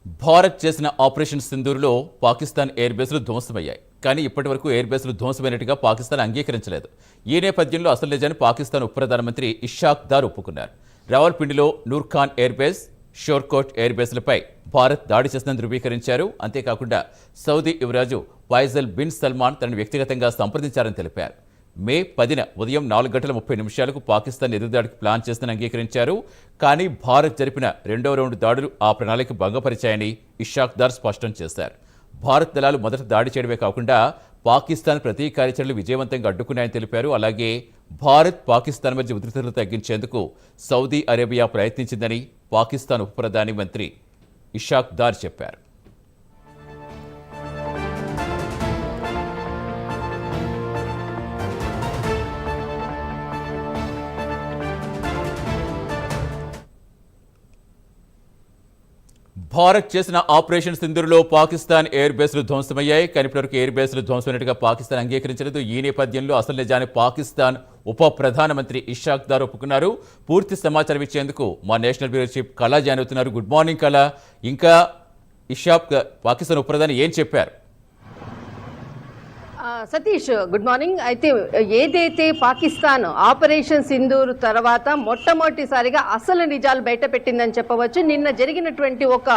భారత్ చేసిన operation సింధూర్లో Pakistan air బేస్లు ధ్వంసమయ్యాయి. కానీ ఇప్పటివరకు ఎయిర్ బేస్లు ధ్వంసమైనట్టుగా పాకిస్తాన్ అంగీకరించలేదు. ఈ నేపథ్యంలో అసలు నిజాన్ని పాకిస్తాన్ ఉప ప్రధానమంత్రి ఇషాక్ దార్ ఒప్పుకున్నారు. రావల్పిండిలో Noor Khan air base, Shorkot air బేస్లపై భారత్ దాడి చేసిందని ధృవీకరించారు. అంతేకాకుండా సౌదీ యువరాజు ఫైజల్ బిన్ సల్మాన్ తనను వ్యక్తిగతంగా సంప్రదించారని తెలిపారు. మే 10న ఉదయం 4:30 పాకిస్తాన్ ఎదురుదాడికి ప్లాన్ చేస్తుందని అంగీకరించారు. కానీ భారత్ జరిపిన రెండవ రౌండ్ దాడులు ఆ ప్రణాళిక భంగపరిచాయని ఇషాక్ దార్ స్పష్టం చేశారు. భారత్ దళాలు మొదట దాడి చేయడమే కాకుండా పాకిస్తాన్ ప్రతి కార్యాచరణలు విజయవంతంగా అడ్డుకున్నాయని తెలిపారు. అలాగే భారత్ పాకిస్తాన్ మధ్య ఉద్రిక్తతలు తగ్గించేందుకు సౌదీ అరేబియా ప్రయత్నించిందని పాకిస్తాన్ ఉప ప్రధాని మంత్రి ఇషాక్ దార్ చెప్పారు. భారత్ చేసిన ఆపరేషన్ సింధూర్లో పాకిస్తాన్ ఎయిర్ బేస్లు ధ్వంసమయ్యాయి. కానీ ఇప్పటివరకు ఎయిర్ బేస్లు ధ్వంసమైనట్టుగా పాకిస్తాన్ అంగీకరించలేదు. ఈ నేపథ్యంలో అసలు నిజాన్ని పాకిస్తాన్ ఉప ప్రధానమంత్రి ఇషాక్ దార్ ఒప్పుకున్నారు. పూర్తి సమాచారం ఇచ్చేందుకు మా నేషనల్ బ్యూరో చీఫ్ కళా జాయిన్ అవుతున్నారు. గుడ్ మార్నింగ్ కళా. ఇంకా ఇషాక్ పాకిస్తాన్ ఉప ప్రధాని ఏం చెప్పారు? Satish, good morning. అయితే ఏదైతే పాకిస్తాన్ ఆపరేషన్ సింధూర్ తర్వాత మొట్టమొదటిసారిగా అసలు నిజాలు బయట పెట్టిందని చెప్పవచ్చు. నిన్న జరిగినటువంటి ఒక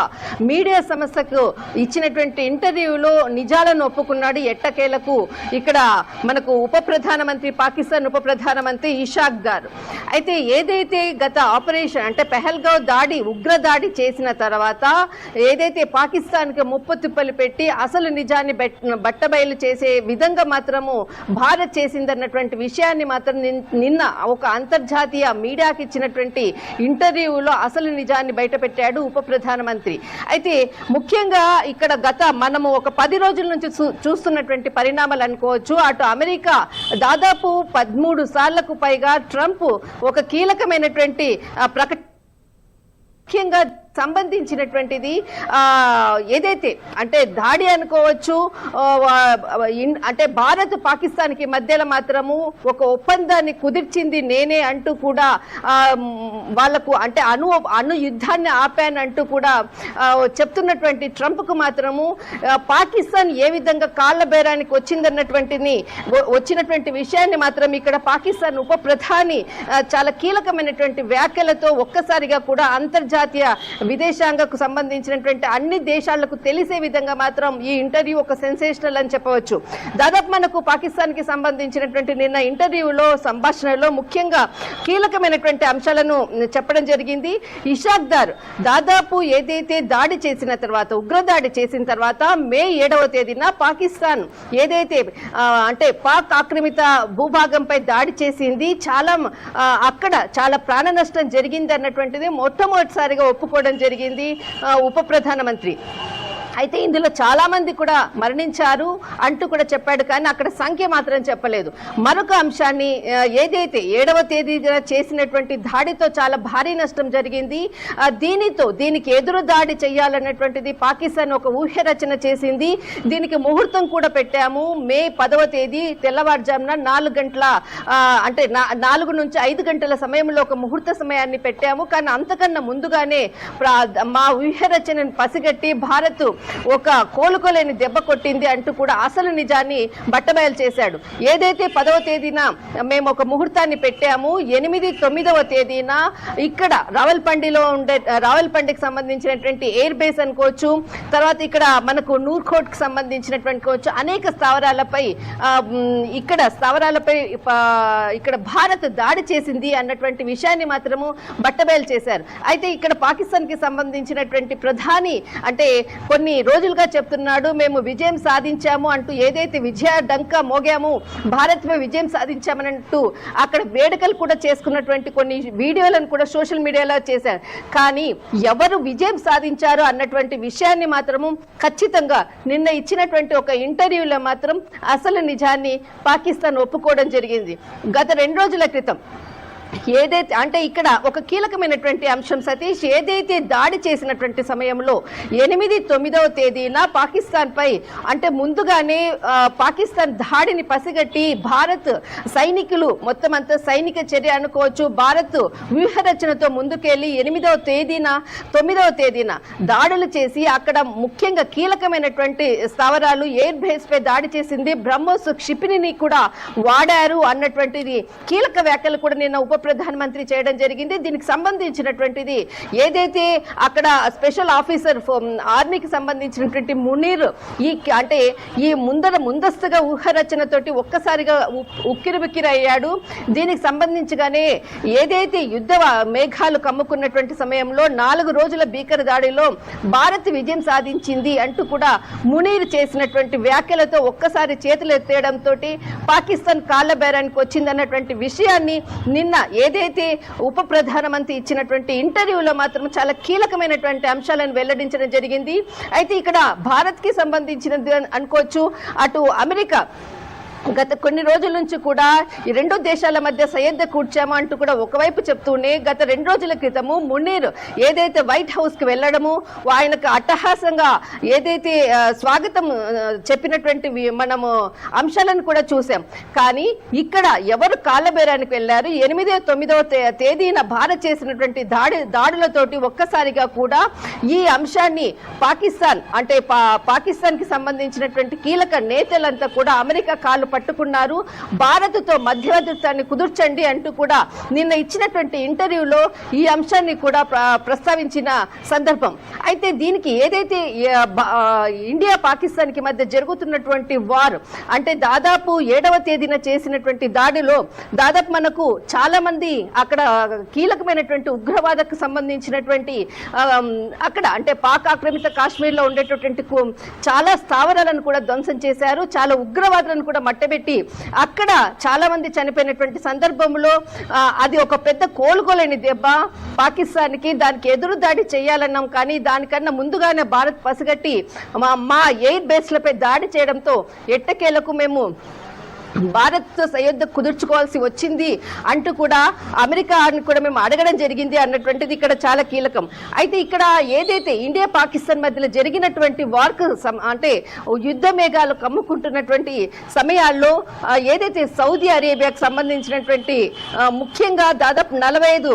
మీడియా సంస్థకు ఇచ్చినటువంటి ఇంటర్వ్యూలో నిజాలను ఒప్పుకున్నాడు ఎట్టకేలకు ఇక్కడ మనకు పాకిస్తాన్ ఉప ప్రధానమంత్రి ఇషాక్ దార్. అయితే ఏదైతే గత ఆపరేషన్ అంటే పెహల్గావ్ దాడి, ఉగ్ర దాడి చేసిన తర్వాత ఏదైతే పాకిస్తాన్కి ముప్పు తిప్పలు పెట్టి అసలు నిజాన్ని బట్టబయలు చేసే విధంగా మాత్రము భారత్ చేసిందన్నటువంటి విషయాన్ని మాత్రం నిన్న ఒక అంతర్జాతీయ మీడియాకి ఇచ్చినటువంటి ఇంటర్వ్యూలో అసలు నిజాన్ని బయటపెట్టాడు ఉప ప్రధానమంత్రి. అయితే ముఖ్యంగా ఇక్కడ మనము ఒక 10 రోజుల నుంచి చూస్తున్నటువంటి పరిణామాలు అనుకోవచ్చు. అటు అమెరికా దాదాపు 13 సార్లకు పైగా ట్రంప్ ఒక కీలకమైనటువంటి ముఖ్యంగా సంబంధించినటువంటిది ఏదైతే అంటే దాడి అనుకోవచ్చు, అంటే భారత్ పాకిస్తాన్కి మధ్యలో మాత్రము ఒక ఒప్పందాన్ని కుదిర్చింది నేనే అంటూ కూడా వాళ్లకు అంటే అణు యుద్ధాన్ని ఆపానంటూ కూడా చెప్తున్నటువంటి ట్రంప్కు మాత్రము పాకిస్తాన్ ఏ విధంగా కాళ్ళ బేరానికి వచ్చినటువంటి విషయాన్ని మాత్రం ఇక్కడ పాకిస్తాన్ ఉప ప్రధాని చాలా కీలకమైనటువంటి వ్యాఖ్యలతో ఒక్కసారిగా కూడా అంతర్జాతీయ విదేశాంగకు సంబంధించినటువంటి అన్ని దేశాలకు తెలిసే విధంగా మాత్రం ఈ ఇంటర్వ్యూ ఒక సెన్సేషనల్ అని చెప్పవచ్చు. దాదాపు మనకు పాకిస్తాన్ కి సంబంధించినటువంటి నిన్న ఇంటర్వ్యూలో సంభాషణలో ముఖ్యంగా కీలకమైనటువంటి అంశాలను చెప్పడం జరిగింది. ఇషాక్ దార్ దాదాపు ఏదైతే దాడి చేసిన తర్వాత, ఉగ్రదాడి చేసిన తర్వాత మే 7వ తేదీన పాకిస్తాన్ ఏదైతే అంటే పాక్ ఆక్రమిత భూభాగంపై దాడి చేసింది, అక్కడ చాలా ప్రాణ నష్టం జరిగింది అన్నటువంటిది మొట్టమొదటిసారిగా ఒప్పుకోవడం జరిగింది ఉప ప్రధానమంత్రి. అయితే ఇందులో చాలా మంది కూడా మరణించారు అంటూ కూడా చెప్పాడు. కానీ అక్కడ సంఖ్య మాత్రం చెప్పలేదు. మరొక అంశాన్ని ఏదైతే 7వ తేదీన చేసినటువంటి దాడితో చాలా భారీ నష్టం జరిగింది. దీనికి ఎదురు దాడి చేయాలన్నటువంటిది పాకిస్తాన్ ఒక ఊహ్య రచన చేసింది. దీనికి ముహూర్తం కూడా పెట్టాము. మే 10వ తేదీ తెల్లవారుజామున 4 గంటల అంటే 4 నుంచి 5 గంటల సమయంలో ఒక ముహూర్త సమయాన్ని పెట్టాము. కానీ అంతకన్నా ముందుగానే మా ఊహ్య రచనను పసిగట్టి భారత్ ఒక కోలుకోలేని దెబ్బ కొట్టింది అంటూ కూడా అసలు నిజాన్ని బట్టబయలు చేశాడు. ఏదైతే 10వ తేదీన మేము ఒక ముహూర్తాన్ని పెట్టాము, 8, 9వ తేదీన ఇక్కడ రావల్పిండికి సంబంధించినటువంటి ఎయిర్ బేస్ అనుకోవచ్చు, తర్వాత ఇక్కడ మనకు నూర్కోట్ కి సంబంధించినటువంటి అనేక స్థావరాలపై ఇక్కడ భారత్ దాడి చేసింది అన్నటువంటి విషయాన్ని మాత్రము బట్టబయలు చేశారు. అయితే ఇక్కడ పాకిస్తాన్ కి సంబంధించినటువంటి ప్రధాని అంటే కొన్ని రోజులుగా చెప్తున్నాడు, మేము విజయం సాధించాము అంటూ ఏదైతే విజయ డంకా మోగాము, భారత్పై విజయం సాధించామనంటూ అక్కడ వేడుకలు కూడా చేసుకున్నటువంటి కొన్ని వీడియోలను కూడా సోషల్ మీడియాలో చేశారు. కానీ ఎవరు విజయం సాధించారు అన్నటువంటి విషయాన్ని మాత్రము ఖచ్చితంగా నిన్న ఇచ్చినటువంటి ఒక ఇంటర్వ్యూలో మాత్రం అసలు నిజాన్ని పాకిస్తాన్ ఒప్పుకోవడం జరిగింది. గత 2 రోజుల క్రితం ఏదైతే అంటే ఇక్కడ ఒక కీలకమైనటువంటి అంశం సతీష్, ఏదైతే దాడి చేసినటువంటి సమయంలో 8-9వ తేదీన పాకిస్తాన్ పై అంటే ముందుగానే పాకిస్తాన్ దాడిని పసిగట్టి భారత్ సైనికులు మొత్తం అంతా సైనిక చర్య అనుకోవచ్చు, భారత్ వ్యూహరచనతో ముందుకెళ్లి 8వ తేదీన 9వ తేదీన దాడులు చేసి అక్కడ ముఖ్యంగా కీలకమైనటువంటి స్థావరాలు ఎయిర్ బేస్ పై దాడి చేసింది, బ్రహ్మోస్ క్షిపణిని కూడా వాడారు అన్నటువంటిది కీలక వ్యాఖ్యలు కూడా నిన్న ఉప ప్రధానమంత్రి చేయడం జరిగింది. దీనికి సంబంధించినటువంటిది ఏదైతే అక్కడ స్పెషల్ ఆఫీసర్ ఆర్మీకి సంబంధించినటువంటి మునీర్ అంటే ఈ ముందస్తుగా ఊహరచనతోటి ఒక్కసారిగా ఉక్కిరిబిక్కిరి అయ్యాడు. దీనికి సంబంధించిగానే ఏదైతే యుద్ధ మేఘాలు కమ్ముకున్నటువంటి సమయంలో 4 రోజుల భీకర దాడిలో భారత్ విజయం సాధించింది అంటూ కూడా మునీర్ చేసినటువంటి వ్యాఖ్యలతో ఒక్కసారి చేతులు ఎత్తేయడంతో పాకిస్తాన్ కాళ్ళ బేరానికి వచ్చిందన్నటువంటి విషయాన్ని నిన్న ఏదైతే ఉప ప్రధానమంత్రి ఇచ్చినటువంటి ఇంటర్వ్యూలో మాత్రం చాలా కీలకమైనటువంటి అంశాలను వెల్లడించడం జరిగింది. అయితే ఇక్కడ భారత్ కి సంబంధించినది అనుకోవచ్చు, అటు అమెరికా గత కొన్ని రోజుల నుంచి కూడా ఈ 2 దేశాల మధ్య సయోధ్య కూర్చామా అంటూ కూడా ఒకవైపు చెప్తూనే గత 2 రోజుల క్రితము మునీర్ ఏదైతే వైట్ హౌస్ కి వెళ్ళడము, ఆయనకు అట్టహాసంగా ఏదైతే స్వాగతం చెప్పినటువంటి మనము అంశాలను కూడా చూసాం. కానీ ఇక్కడ ఎవరు కాళ్ళబేరానికి వెళ్ళారు? 8-9వ తేదీన భారత్ చేసినటువంటి దాడులతోటి ఒక్కసారిగా కూడా ఈ అంశాన్ని పాకిస్తాన్ అంటే పాకిస్తాన్ కి సంబంధించినటువంటి కీలక నేతలంతా కూడా అమెరికా కాళ్ళు పట్టుకున్నారు. భారత్తో మధ్యవర్తిత్వాన్ని కుదుర్చండి అంటూ కూడా నిన్న ఇచ్చినటువంటి ఇంటర్వ్యూలో ఈ అంశాన్ని కూడా ప్రస్తావించిన సందర్భం. అయితే దీనికి ఏదైతే ఇండియా పాకిస్తాన్ కి మధ్య జరుగుతున్నటువంటి వార్ అంటే దాదాపు 7వ తేదీన చేసినటువంటి దాడిలో దాదాపు మనకు చాలా మంది అక్కడ కీలకమైనటువంటి ఉగ్రవాదకు సంబంధించినటువంటి అక్కడ అంటే పాక్ ఆక్రమిత కాశ్మీర్ లో ఉండేటటువంటి చాలా స్థావరాలను కూడా ధ్వంసం చేశారు, చాలా ఉగ్రవాదులను కూడా మట్టబెట్టి అక్కడ చాలా మంది చనిపోయినటువంటి సందర్భంలో అది ఒక పెద్ద కోలుకోలేని దెబ్బ పాకిస్తాన్ కి. దానికి ఎదురు దాడి చేయాలన్నాం, కానీ దానికన్నా ముందుగానే భారత్ పసిగట్టి మా ఎయిర్ బేస్లపై దాడి చేయడంతో ఎట్టకేలకు మేము భారత్ సయోధ్య కుదుర్చుకోవాల్సి వచ్చింది అంటూ కూడా అమెరికాని కూడా మేము అడగడం జరిగింది అన్నటువంటిది ఇక్కడ చాలా కీలకం. అయితే ఇక్కడ ఏదైతే ఇండియా పాకిస్తాన్ మధ్యలో జరిగినటువంటి వార్క్ అంటే యుద్ధ మేఘాలు కమ్ముకుంటున్నటువంటి సమయాల్లో ఏదైతే సౌదీ అరేబియాకు సంబంధించినటువంటి ముఖ్యంగా దాదాపు 45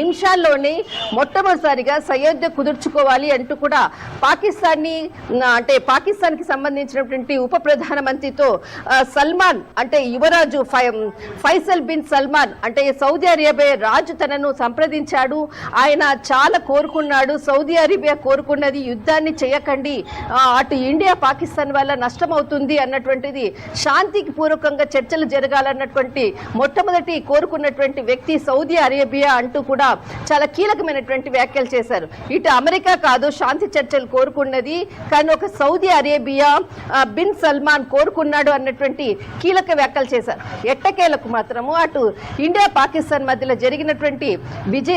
నిమిషాల్లోనే మొట్టమొదటిసారిగా సయోధ్య కుదుర్చుకోవాలి అంటూ కూడా పాకిస్తాన్ని అంటే పాకిస్తాన్ కి సంబంధించినటువంటి ఉప ప్రధానమంత్రితో సల్మాన్ అంటే యువరాజు ఫైసల్ బిన్ సల్మాన్ అంటే సౌదీ అరేబియా రాజు తనను సంప్రదించాడు. ఆయన చాలా కోరుకున్నాడు, సౌదీ అరేబియా కోరుకున్నది యుద్ధాన్ని చేయకండి, అటు ఇండియా పాకిస్తాన్ వల్ల నష్టం అవుతుంది అన్నటువంటిది, శాంతికి పూర్వకంగా చర్చలు జరగాలన్నటువంటి మొట్టమొదటి కోరుకున్నటువంటి వ్యక్తి సౌదీ అరేబియా అంటూ కూడా చాలా కీలకమైనటువంటి వ్యాఖ్యలు చేశారు. ఇటు అమెరికా కాదు శాంతి చర్చలు కోరుకున్నది, కానీ ఒక సౌదీ అరేబియా బిన్ సల్మాన్ కోరుకున్నాడు అన్నటువంటి కీలక వ్యాఖ్యలు చేశారు. ఎట్టకేలకు మాత్రము అటు ఇండియా పాకిస్తాన్ మధ్యలో జరిగినటువంటి విజయ